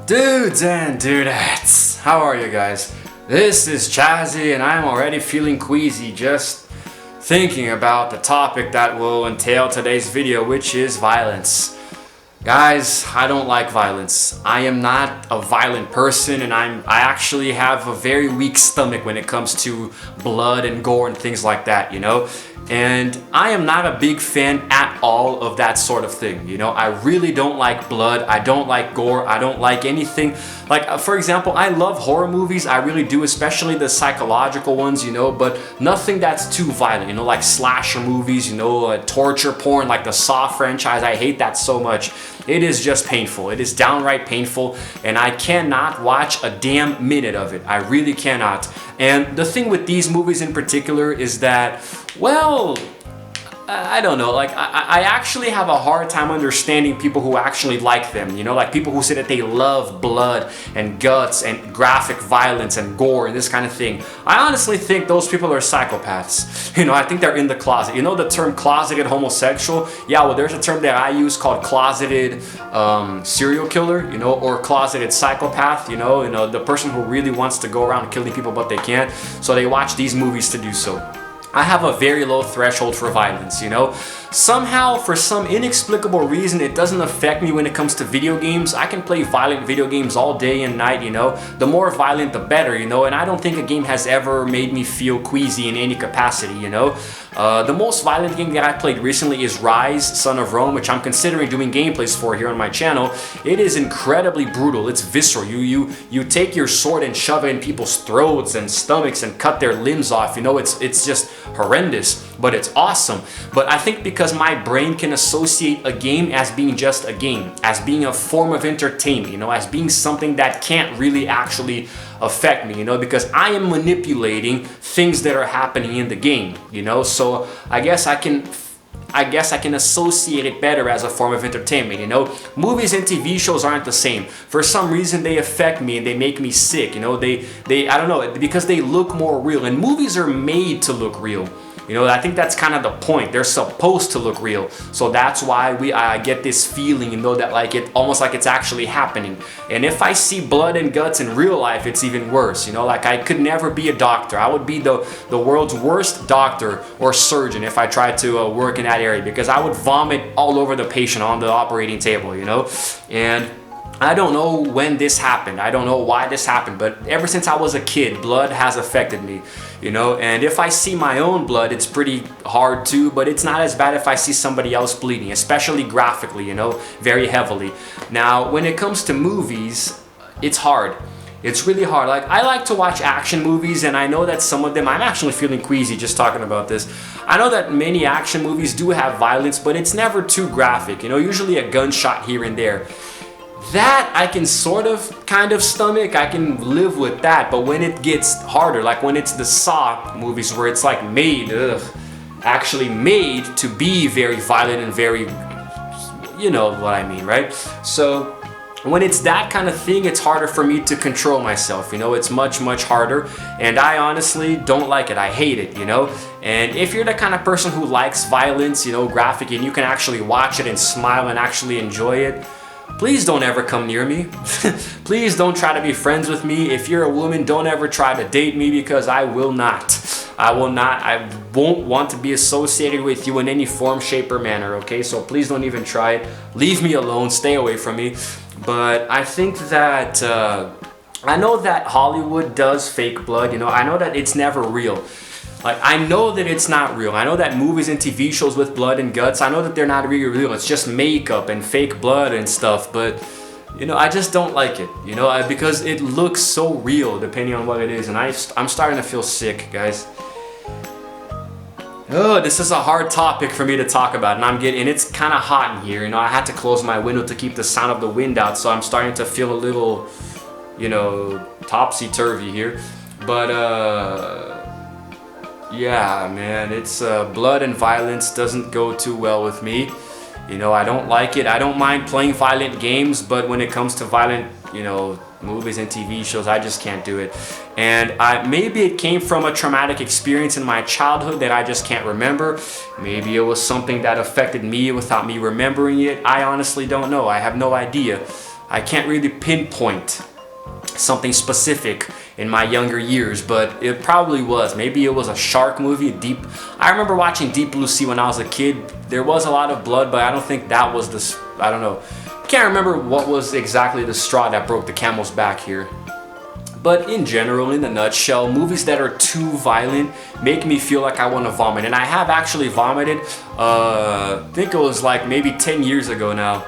Dudes and dudettes, how are you guys? This is Chazzy and I'm already feeling queasy just thinking about the topic that will entail today's video, which is violence. Guys, I don't like violence. I am not a violent person, and I actually have a very weak stomach when it comes to blood and gore and things like that, you know? And I am not a big fan at all of that sort of thing, you know? I really don't like blood, I don't like gore, I don't like anything. Like, for example, I love horror movies, I really do, especially the psychological ones, you know? But nothing that's too violent, you know? Like slasher movies, you know? Torture porn, like the Saw franchise, I hate that so much. It is just painful. It is downright painful, and I cannot watch a damn minute of it. I really cannot. And the thing with these movies in particular is that, well, I don't know, like I actually have a hard time understanding people who actually like them, you know, like people who say that they love blood and guts and graphic violence and gore and this kind of thing. I honestly think those people are psychopaths. You know, I think they're in the closet. You know the term closeted homosexual? Yeah, well, there's a term that I use called closeted serial killer, you know, or closeted psychopath, you know, the person who really wants to go around killing people but they can't, so they watch these movies to do so. I have a very low threshold for violence, you know? Somehow, for some inexplicable reason, it doesn't affect me when it comes to video games. I can play violent video games all day and night, you know? The more violent, the better, you know? And I don't think a game has ever made me feel queasy in any capacity, you know? The most violent game that I played recently is Rise, Son of Rome, which I'm considering doing gameplays for here on my channel. It is incredibly brutal. It's visceral. You take your sword and shove it in people's throats and stomachs and cut their limbs off. You know, it's just horrendous, but it's awesome. But I think because my brain can associate a game as being just a game, as being a form of entertainment, you know, as being something that can't really actually affect me, you know, because I am manipulating things that are happening in the game, you know, so I guess I can associate it better as a form of entertainment, you know. Movies and TV shows aren't the same. For some reason they affect me and they make me sick, you know, they I don't know, because they look more real, and movies are made to look real. You know, I think that's kind of the point. They're supposed to look real. So that's why I get this feeling, you know, that like it almost like it's actually happening. And if I see blood and guts in real life, it's even worse. You know, like I could never be a doctor. I would be the world's worst doctor or surgeon if I tried to work in that area, because I would vomit all over the patient on the operating table, you know. And I don't know when this happened. I don't know why this happened, but ever since I was a kid, blood has affected me, you know. And if I see my own blood, it's pretty hard too, but it's not as bad if I see somebody else bleeding, especially graphically, you know, very heavily. Now, when it comes to movies, it's hard. It's really hard. Like, I like to watch action movies, and I know that some of them, I'm actually feeling queasy just talking about this. I know that many action movies do have violence, but it's never too graphic, you know, usually a gunshot here and there. That I can sort of kind of stomach, I can live with that, but when it gets harder, like when it's the Saw movies where it's like made, actually made to be very violent and very, you know what I mean, right? So when it's that kind of thing, it's harder for me to control myself, you know, it's much harder, and I honestly don't like it. I hate it, you know. And if you're the kind of person who likes violence, you know, graphic, and you can actually watch it and smile and actually enjoy it, please don't ever come near me. Please don't try to be friends with me. If you're a woman, don't ever try to date me, because I will not. I won't want to be associated with you in any form, shape, or manner, okay? So please don't even try it. Leave me alone, stay away from me. But I think that, I know that Hollywood does fake blood, you know? I know that it's never real. Like, I know that it's not real. I know that movies and TV shows with blood and guts, I know that they're not really real. It's just makeup and fake blood and stuff, but, you know, I just don't like it, you know, because it looks so real depending on what it is, and I'm starting to feel sick, guys. Oh, this is a hard topic for me to talk about, and it's kind of hot in here, you know. I had to close my window to keep the sound of the wind out, so I'm starting to feel a little, you know, topsy-turvy here, but, yeah, man, it's blood and violence doesn't go too well with me. You know, I don't like it. I don't mind playing violent games, but when it comes to violent, you know, movies and TV shows, I just can't do it. And maybe it came from a traumatic experience in my childhood that I just can't remember. Maybe it was something that affected me without me remembering it. I honestly don't know. I have no idea. I can't really pinpoint something specific in my younger years, but it probably was. Maybe it was a shark movie, I remember watching Deep Blue Sea when I was a kid. There was a lot of blood, but I don't think that was I don't know. Can't remember what was exactly the straw that broke the camel's back here. But in general, in a nutshell, movies that are too violent make me feel like I want to vomit. And I have actually vomited, I think it was like maybe 10 years ago now.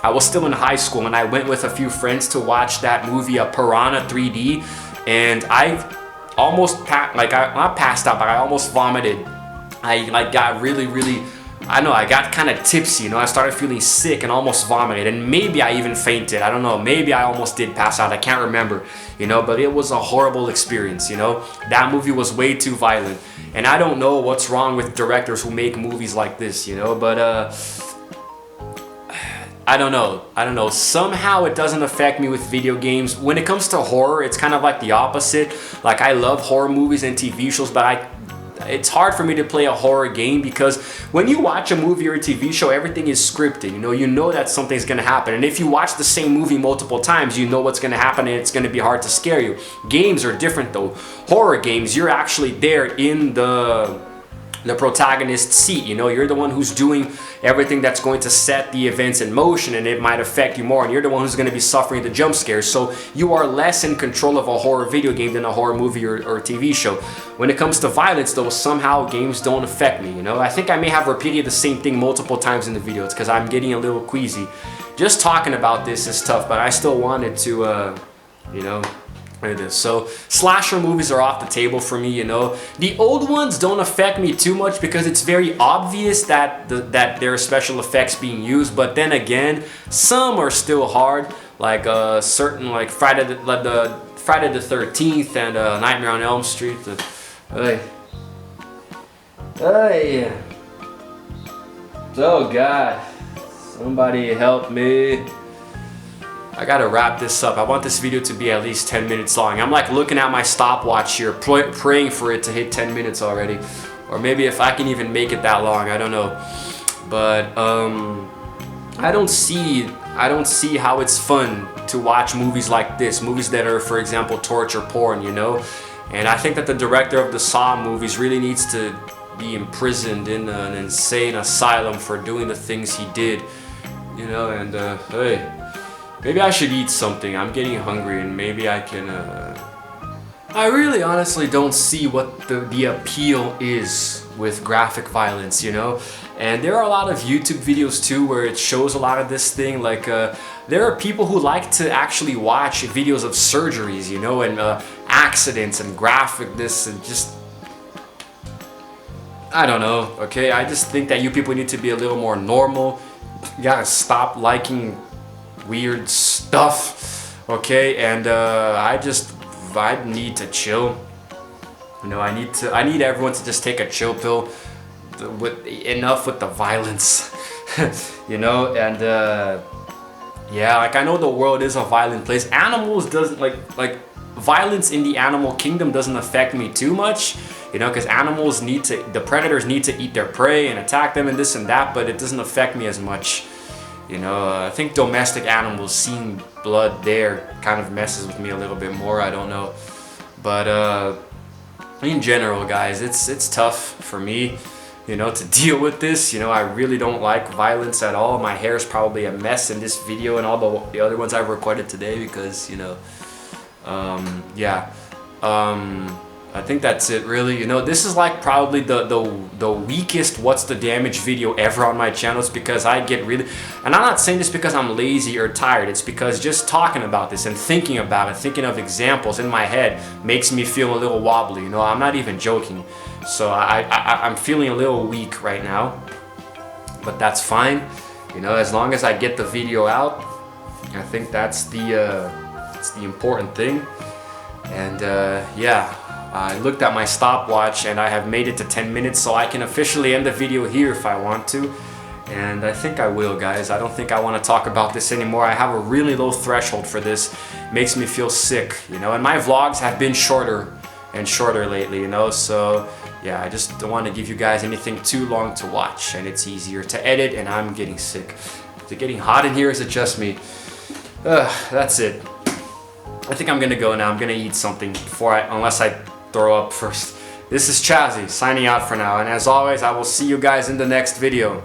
I was still in high school and I went with a few friends to watch that movie, Piranha 3D. And I almost, not passed out, but I almost vomited. I got really, I know, I got kind of tipsy, you know, I started feeling sick and almost vomited, and maybe I even fainted, I don't know, maybe I almost did pass out, I can't remember, you know, but it was a horrible experience, you know, that movie was way too violent, and I don't know what's wrong with directors who make movies like this, you know, but I don't know, somehow it doesn't affect me with video games. When it comes to horror, it's kind of like the opposite. Like, I love horror movies and TV shows, but it's hard for me to play a horror game, because when you watch a movie or a TV show, everything is scripted, you know that something's gonna happen, and if you watch the same movie multiple times, you know what's gonna happen and it's gonna be hard to scare you. Games are different though. Horror games, you're actually there in the protagonist's seat, you know, you're the one who's doing everything that's going to set the events in motion, and it might affect you more, and you're the one who's going to be suffering the jump scares, so you are less in control of a horror video game than a horror movie or TV show. When it comes to violence though, somehow games don't affect me, you know. I think I may have repeated the same thing multiple times in the video. It's because I'm getting a little queasy. Just talking about this is tough, but I still wanted to, you know, so slasher movies are off the table for me, you know. The old ones don't affect me too much because it's very obvious that there are special effects being used, but then again, some are still hard, like certain, like Friday the 13th and Nightmare on Elm Street. Oh God, somebody help me. I gotta wrap this up. I want this video to be at least 10 minutes long. I'm like looking at my stopwatch here, praying for it to hit 10 minutes already. Or maybe if I can even make it that long, I don't know. But I don't see how it's fun to watch movies like this. Movies that are, for example, torture porn, you know? And I think that the director of the Saw movies really needs to be imprisoned in an insane asylum for doing the things he did. You know, and hey. Maybe I should eat something. I'm getting hungry, and maybe I can, I really honestly don't see what the appeal is with graphic violence, you know? And there are a lot of YouTube videos too where it shows a lot of this thing, like, there are people who like to actually watch videos of surgeries, you know, and accidents and graphic this, and just, I don't know, okay? I just think that you people need to be a little more normal. You gotta stop liking weird stuff, okay? And I need to chill, you know. I need everyone to just take a chill pill, enough with the violence. You know. And yeah, like, I know the world is a violent place. Animals doesn't like violence in the animal kingdom doesn't affect me too much, you know, because animals the predators need to eat their prey and attack them and this and that, but it doesn't affect me as much. You know, I think domestic animals, seeing blood there kind of messes with me a little bit more, I don't know. But in general, guys, it's tough for me, you know, to deal with this. You know, I really don't like violence at all. My hair is probably a mess in this video and all the other ones I've recorded today because, you know, yeah. I think that's it, really. You know, this is like probably the weakest what's the damage video ever on my channel. It's because I get really, and I'm not saying this because I'm lazy or tired. It's because just talking about this and thinking about it, thinking of examples in my head makes me feel a little wobbly. You know, I'm not even joking. So I'm feeling a little weak right now, but that's fine. You know, as long as I get the video out, I think that's the important thing. And yeah. I looked at my stopwatch and I have made it to 10 minutes, so I can officially end the video here if I want to. And I think I will, guys. I don't think I want to talk about this anymore. I have a really low threshold for this. It makes me feel sick, you know. And my vlogs have been shorter and shorter lately, you know. So yeah, I just don't want to give you guys anything too long to watch. And it's easier to edit, and I'm getting sick. Is it getting hot in here? Or is it just me? That's it. I think I'm gonna go now. I'm gonna eat something unless I throw up first. This is Chazzy signing out for now, and as always, I will see you guys in the next video.